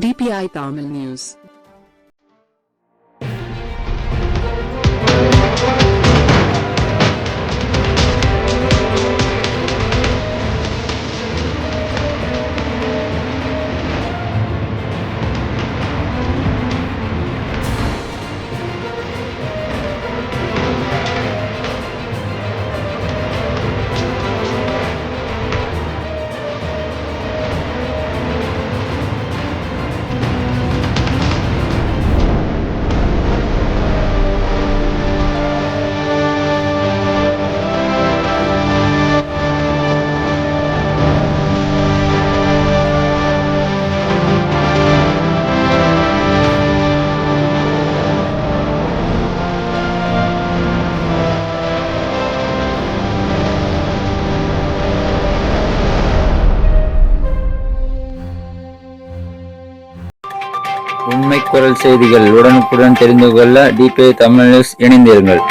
DPI Tamil News. உண்மை குரல் செய்திகள் உடனுக்குடன் தெரிந்து கொள்ள டிபிஐ தமிழ் நியூஸ் இணைந்திருங்கள்.